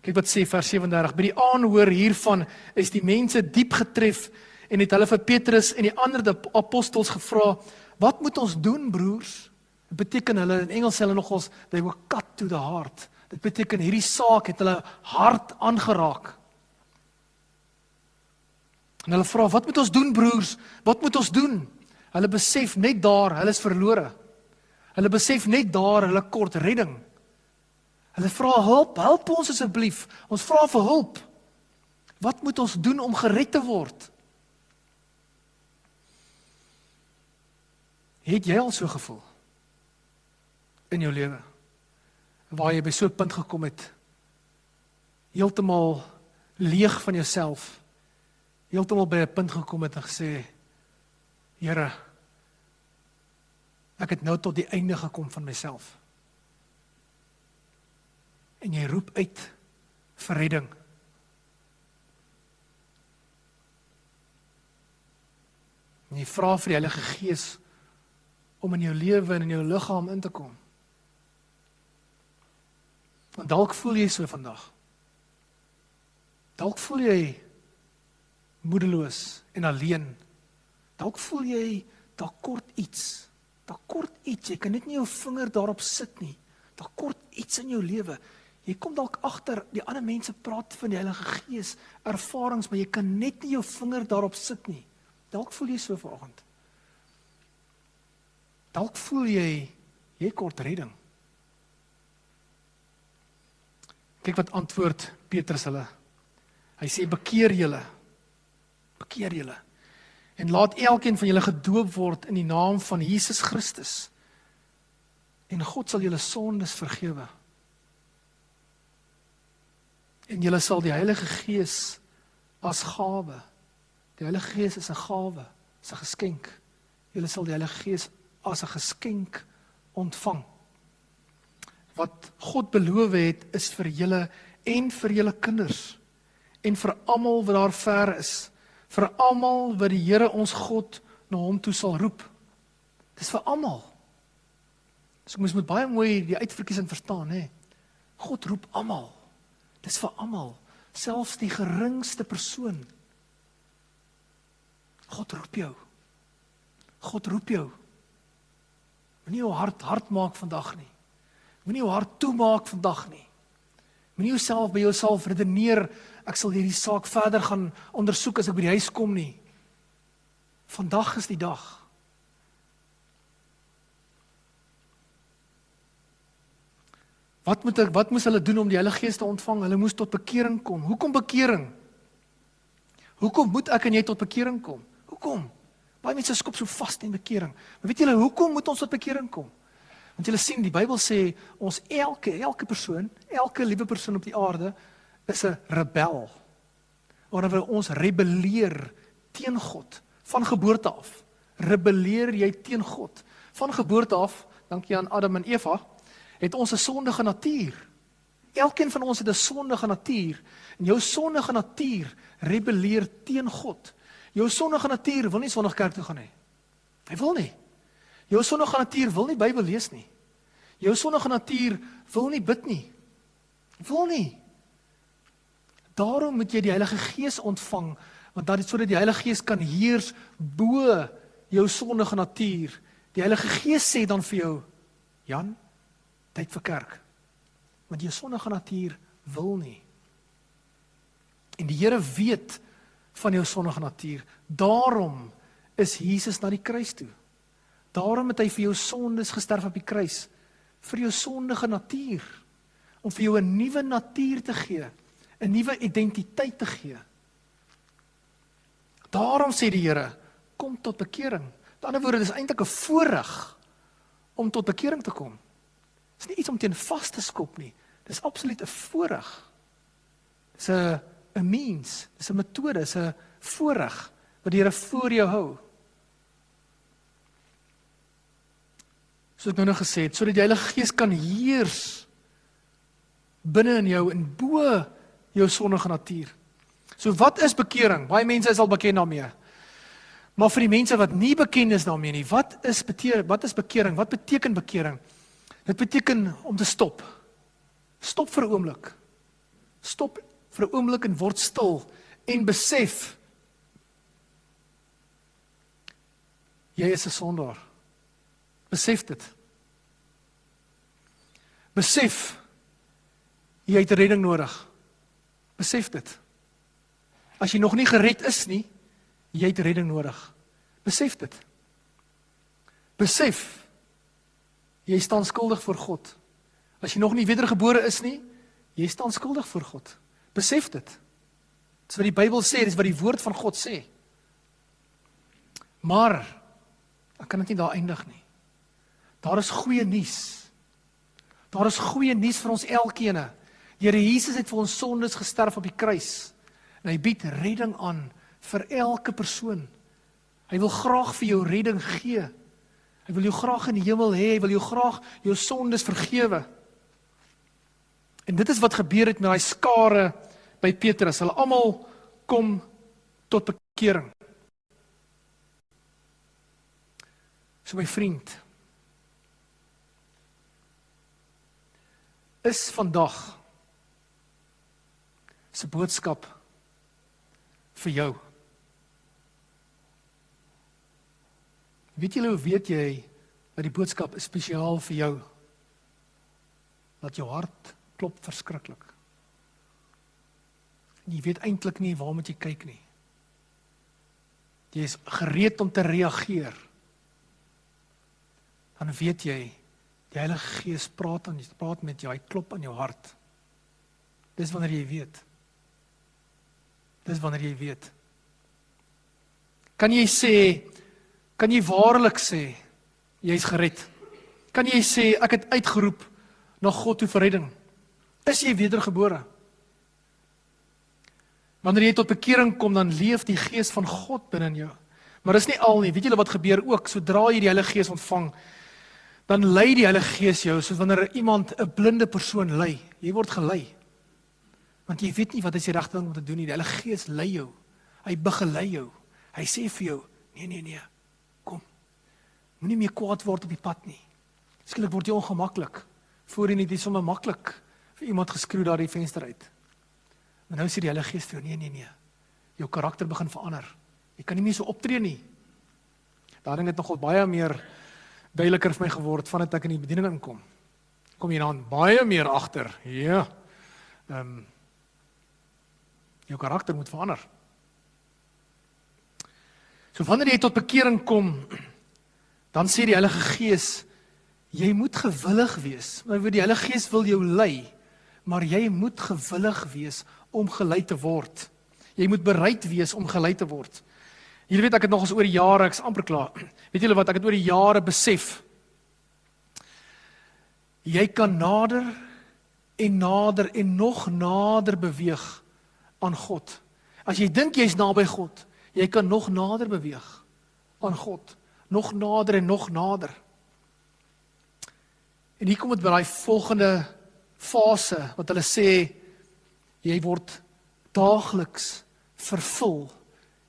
Kyk wat sê vers 37, by die aanhoor hiervan is die mense diep getref, en het hulle vir Petrus en die ander apostels gevra, wat moet ons doen, broers? Dit beteken hulle, in Engels sê hulle nogals, they were cut to the heart. Dit beteken hierdie saak het hulle hart aangeraak. En hulle vra, wat moet ons doen, broers? Wat moet ons doen? Hulle besef net daar, hulle is verlore. Hulle besef net daar, hulle kort redding. Hulle vra, help ons asseblief. Ons vra vir hulp. Wat moet ons doen om gered te word? Het jy al so gevoel in jou lewe, waar jy by so 'n punt gekom het, heeltemal leeg van jouself, heeltemal by 'n punt gekom het en gesê, Here, ek het nou tot die einde gekom van myself. En jy roep uit vir redding. En jy vra vir die Heilige Gees om in jou lewe en in jou liggaam in te kom. Want dalk voel jy so vandag. Dalk voel jy moedeloos en alleen. Dalk voel jy, daar kort iets. Jy kan net nie jou vinger daarop sit nie. Daar kort iets in jou lewe. Jy kom dalk agter, die ander mense praat van die Heilige Gees, ervarings, maar jy kan net nie jou vinger daarop sit nie. Dalk voel jy so vanoggend. Dalk voel jy kort redding. Kyk wat antwoord Petrus hulle. Hy sê, bekeer julle, en laat elkeen van julle gedoop word in die naam van Jesus Christus, en God sal julle sondes vergewe. En julle sal die Heilige Gees as gawe, die Heilige Gees is 'n gawe, is 'n geskenk, julle sal die Heilige Gees as 'n geskenk ontvang. Wat God beloof het, is vir julle en vir julle kinders, en vir almal wat daar ver is, vir almal wat die Here ons God na hom toe sal roep. Dis vir almal. So ek moet baie mooi die uitverkiesing verstaan, hè. God roep almal. Dis vir almal, selfs die geringste persoon. God roep jou. God roep jou. Moenie jou hart maak vandag nie. Moenie jou hart toemaak vandag nie. Moenie jouself by jouself redeneer, ek sal hierdie saak verder gaan ondersoek as ek by die huis kom nie. Vandag is die dag. Wat moes hulle doen om die Heilige Gees te ontvang? Hulle moes tot bekering kom. Hoekom bekering? Hoekom moet ek en jy tot bekering kom? Hoekom? Baie mense skop so vas in bekering. Maar weet julle, hoekom moet ons tot bekering kom? Want julle sien, die Bybel sê, ons elke persoon, elke liewe persoon op die aarde, is 'n rebel. Wanneer ons rebelleer teen God, van geboorte af, rebelleer jy teen God. Van geboorte af, dankie aan Adam en Eva, het ons 'n sondige natuur. Elkeen van ons het 'n sondige natuur, en jou sondige natuur rebelleer teen God. Jou sondige natuur wil nie Sondag kerk toe gaan nie. Hy wil nie. Jou sondige natuur wil nie Bybel lees nie. Jou sondige natuur wil nie bid nie. Wil nie. Daarom moet jy die Heilige Gees ontvang, want dat sodat die Heilige Gees kan heers bo jou sondige natuur. Die Heilige Gees sê dan vir jou, Jan, tyd vir kerk. Want jou sondige natuur wil nie. En die Here weet van jou sondige natuur. Daarom is Jesus na die kruis toe. Daarom het hy vir jou sondes gesterf op die kruis. Vir jou sondige natuur. Om vir jou 'n nuwe natuur te gee. 'n Nuwe identiteit te gee. Daarom sê die Here, kom tot bekering. Met ander woorde, dis eintlik 'n voorreg om tot bekering te kom. Dis nie iets om teen vas te skop nie. Dis absoluut 'n voorreg. Dis 'n means, dis 'n metode, dis 'n voorreg wat die Here voor jou hou. Soos ek nou gesê het, sodat die Heilige Gees kan heers binne in jou en bo jou sondige natuur. So wat is bekering? Baie mense is al bekend daarmee. Maar vir die mense wat nie bekend is daarmee nie, wat is bekering? Wat beteken bekering? Dit beteken om te stop. Stop vir 'n oomblik. Stop vir 'n oomblik en word stil en besef jy is 'n sondaar. Besef dit. Besef jy het redding nodig. Besef dit. As jy nog nie gered is nie, jy het redding nodig. Besef dit. Besef jy staan skuldig voor God. As jy nog nie wedergebore is nie, jy staan skuldig voor God. Besef dit. Dit is wat die Bybel sê, dit is wat die woord van God sê. Maar ek kan dit nie daar eindig nie. Daar is goeie nuus. Daar is goeie nuus vir ons elkeen. Die Here Jesus het vir ons sondes gesterf op die kruis. En hy bied redding aan vir elke persoon. Hy wil graag vir jou redding gee. Hy wil jou graag in die hemel hê, hy wil jou graag jou sondes vergewe. En dit is wat gebeur het met daai skare by Petrus. Hulle almal kom tot bekering. So my vriend, is vandag se boodskap vir jou. Weet jy dat die boodskap is spesiaal vir jou? Dat jou hart klop verskriklik. Jy weet eintlik nie waar moet jy kyk nie. Jy is gereed om te reageer. Dan weet jy, die Heilige Gees praat met jou, hy klop aan jou hart. Dis wanneer jy weet. Dis wanneer jy weet. Kan jy waarlik sê, jy is gered? Kan jy sê, ek het uitgeroep na God toe vir redding? Is jy wedergebore? Wanneer jy tot bekering kom, dan leef die Gees van God binne in jou. Maar dis nie al nie, weet julle wat gebeur ook, sodra jy die Heilige Gees ontvang, dan lei die Heilige Gees jou, soos wanneer iemand 'n blinde persoon lei. Jy word gelei. Want jy weet nie wat is die regte ding om te doen nie. Die Heilige Gees lei jou. Hy begelei jou. Hy sê vir jou, nee, kom. Moenie meer kwaad word op die pad nie. Skielik word jy ongemaklik. Voorheen het jy sommer maklik vir iemand geskreeu daar die venster uit. Maar nou sê die Heilige Gees vir jou, nee. Jou karakter begin verander. Jy kan nie meer so optree nie. Daarin het nogal baie meer duideliker vir my geword vandat ek in die bediening inkom. Kom jy dan baie meer agter. Ja. Jou karakter moet verander. So wanneer jy tot bekering kom, dan sê die Heilige Gees, jy moet gewillig wees. Want die Heilige Gees wil jou lei, maar jy moet gewillig wees om gelei te word. Jy moet bereid wees om gelei te word. Julle weet, ek het nog eens oor die jare, ek is amper klaar. Weet julle wat, ek het oor die jare besef. Jy kan nader en nog nader beweeg aan God. As jy dink jy is naby God, jy kan nog nader beweeg aan God. Nog nader en nog nader. En hier kom het by die volgende fase, wat hulle sê, jy word daagliks vervul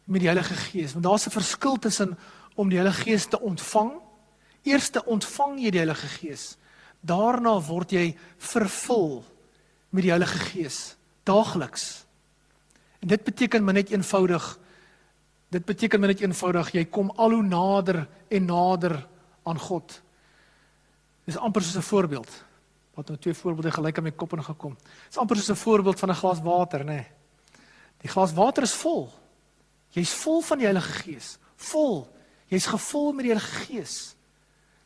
met die Heilige Gees. Want daar is 'n verskil tussen om die Heilige Gees te ontvang. Eerste ontvang jy die Heilige Gees. Daarna word jy vervul met die Heilige Gees. Daagliks. En dit beteken maar net eenvoudig, jy kom al hoe nader en nader aan God. Dit is amper soos 'n voorbeeld. Wat nou 2 voorbeelde gelyk aan my kop ingekom. Dit is amper soos 'n voorbeeld van 'n glas water, né? Die glas water is vol. Jy's vol van die Heilige Gees. Vol. Jy's gevul met die Heilige Gees.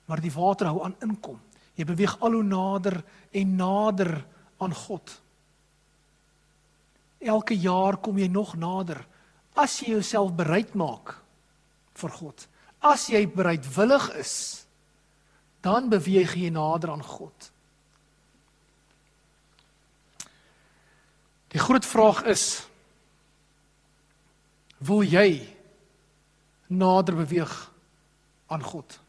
Maar die water hou aan inkom. Jy beweeg al hoe nader en nader aan God. Elke jaar kom jy nog nader. As jy jouself bereid maak vir God. As jy bereidwillig is, dan beweeg jy nader aan God. Die groot vraag is, Wil jy nader beweeg aan God?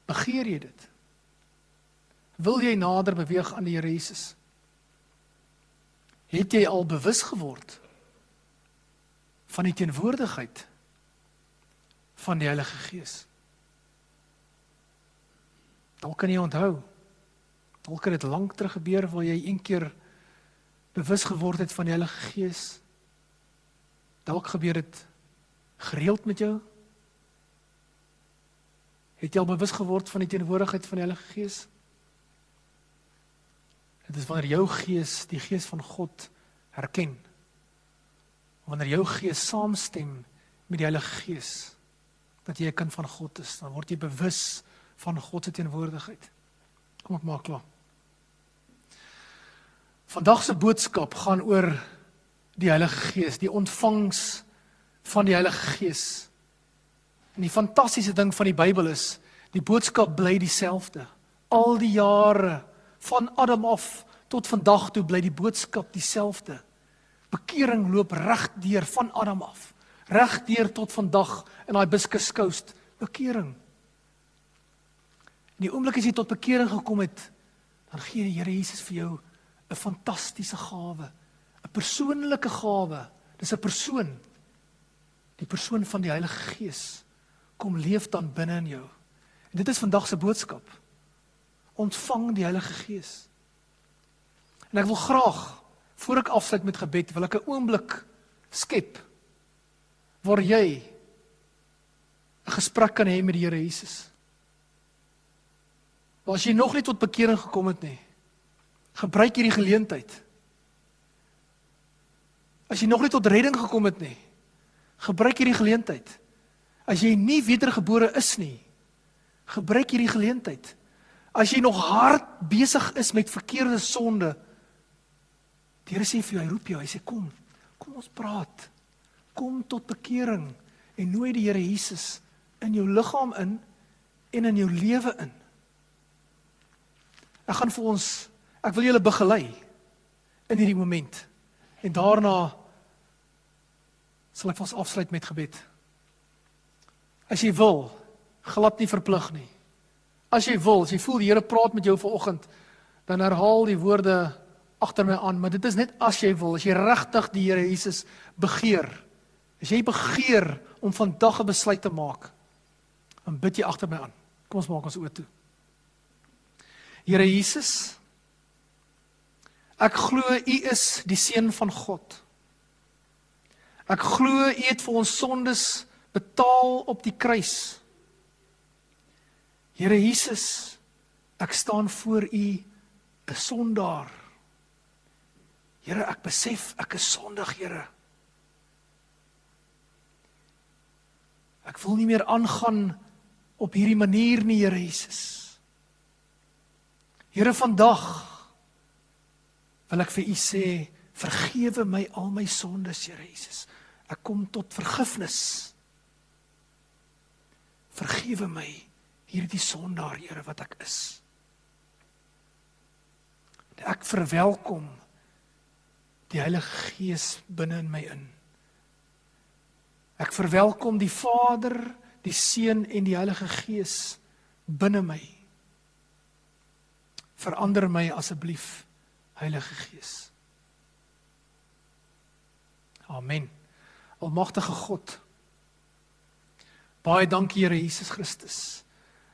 Begeer jy dit? Wil jy nader beweeg aan die Here Jesus? Het jy al bewus geword van die teenwoordigheid van die Heilige Gees? Dalk kan jy onthou, dalk het dit lank terug gebeur, waar jy een keer bewus geword het van die Heilige Gees. Dalk gebeur dit gereeld met jou. Het jy al bewus geword van die teenwoordigheid van die Heilige Gees? Dit is wanneer jou gees die gees van God herken. Wanneer jou gees saamstem met die Heilige Gees, dat jy 'n kind van God is, dan word jy bewus van God se teenwoordigheid. Kom ek maak klaar. Vandag se boodskap gaan oor die Heilige Gees, die ontvangs van die Heilige Gees. En die fantastiese ding van die Bybel is, die boodskap bly dieselfde. Al die jare, van Adam af tot vandag toe, bly die boodskap dieselfde. Bekering loop reg deur van Adam af, reg deur tot vandag in daai Hibiscus Coast. Bekering. In die oomblik as jy tot bekering gekom het, dan gee die Here Jesus vir jou 'n fantastiese gawe, 'n persoonlike gawe. Dis 'n persoon. Die persoon van die Heilige Gees kom leef dan binne in jou. En dit is vandag se boodskap. Ontvang die Heilige Gees. En ek wil graag, voor ek afsluit met gebed, wil ek 'n oomblik skep waar jy 'n gesprek kan hê met die Here Jesus. Maar as jy nog nie tot bekering gekom het nie, gebruik hierdie geleentheid. As jy nog nie tot redding gekom het nie, gebruik hierdie geleentheid. As jy nie wedergebore is nie, gebruik hierdie geleentheid. As jy nog hard besig is met verkeerde sonde, die Here sê vir jou, hy roep jou, hy sê kom ons praat. Kom tot bekering en nooi die Here Jesus in jou liggaam in en in jou lewe in. Ek wil julle begelei in hierdie moment. En daarna sal ek ons afsluit met gebed. As jy wil, glad nie verplig nie. As jy voel die Here praat met jou vanoggend, dan herhaal die woorde agter my aan, maar dit is net as jy wil, as jy regtig die Here Jesus begeer. As jy begeer om vandag 'n besluit te maak, dan bid jy agter my aan. Kom ons maak ons oë toe. Here Jesus, ek glo U is die Seun van God. Ek glo U het vir ons sondes betaal op die kruis. Here Jesus, ek staan voor U 'n sondaar. Here, ek besef ek is sondig, Here. Ek wil nie meer aangaan op hierdie manier nie, Here Jesus. Here, vandag wil ek vir U sê, vergewe my al my sondes, Here Jesus. Ek kom tot vergifnis. Vergewe my hierdie sondaar, Here, wat ek is. Ek verwelkom die Heilige Gees binne in my in. Ek verwelkom die Vader, die Seun en die Heilige Gees binne my. Verander my asseblief, Heilige Gees. Amen. Almagtige God, baie dankie, Here Jesus Christus.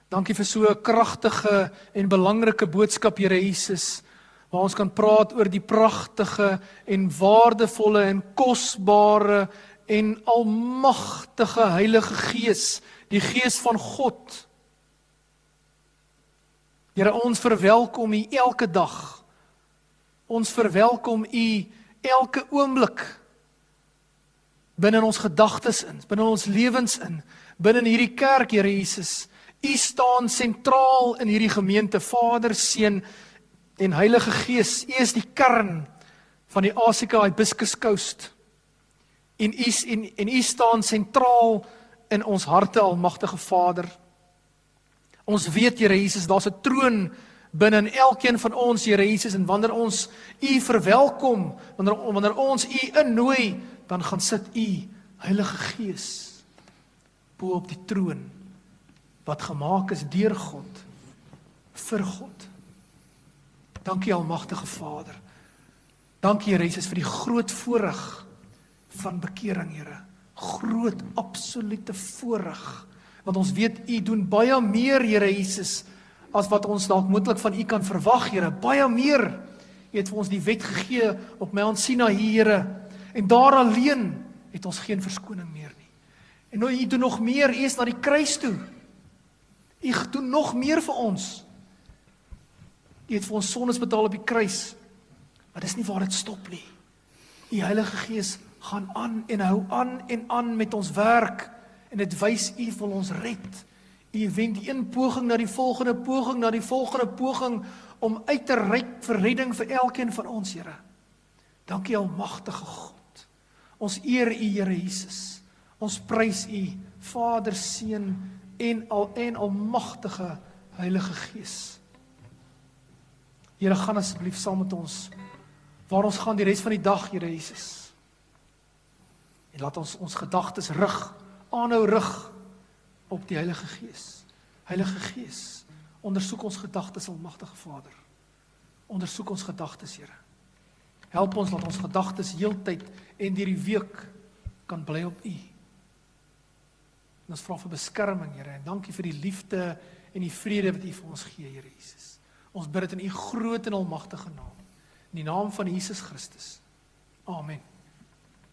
Dankie vir so 'n kragtige en belangrike boodskap, Here Jesus, waar ons kan praat oor die pragtige en waardevolle en kosbare en almagtige Heilige Gees, die Gees van God. Here, ons verwelkom U elke dag. Ons verwelkom U elke oomblik binne in ons gedagtes in, binne ons lewens in, binne in hierdie kerk, Here Jesus. U staan sentraal in hierdie gemeente, Vader, Seun en Heilige Gees. U is die kern van die Asika Hibiscus Coast. En U staan sentraal in ons harte, almagtige Vader. Ons weet, Here Jesus, daar's 'n troon binne in elkeen van ons, Here Jesus, en wanneer ons U verwelkom, wanneer ons U innooi, dan gaan sit U Heilige Gees, bo op die troon, wat gemaak is deur God, vir God. Dankie almagtige Vader. Dankie Here Jesus vir die groot voorreg van bekering, Here. Groot, absolute voorreg. Want ons weet, U doen baie meer, Here Jesus, as wat ons dalk moontlik van U kan verwag, Here. Baie meer. U het vir ons die wet gegee op Mount Sinai, Here. En daar alleen het ons geen verskoning meer nie. En nou, U doen nog meer, U is na die kruis toe. U doen nog meer vir ons. U het vir ons sondes betaal op die kruis. Maar dis nie waar dit stop nie. U Heilige Gees gaan aan en hou aan met ons werk. En dit wys U wil ons red. U wend die een poging na die volgende poging, na die volgende poging, om uit te reik vir redding vir elkeen van ons, Here. Dankie almagtige God. Ons eer U, Here Jesus. Ons prys U, Vader, Seun en almagtige Heilige Gees. Here, gaan asseblief saam met ons, waar ons gaan die res van die dag, Here Jesus. En laat ons gedagtes aanhou rig op die Heilige Gees. Heilige Gees, ondersoek ons gedagtes, almagtige Vader. Ondersoek ons gedagtes, Here. Help ons, laat ons gedagtes heeltyd en deur die week kan bly op U. En ons vra vir beskerming, Here, en dankie vir die liefde en die vrede wat U vir ons gee, Here Jesus. Ons bid dit in U groot en almagtige naam. In die naam van Jesus Christus. Amen.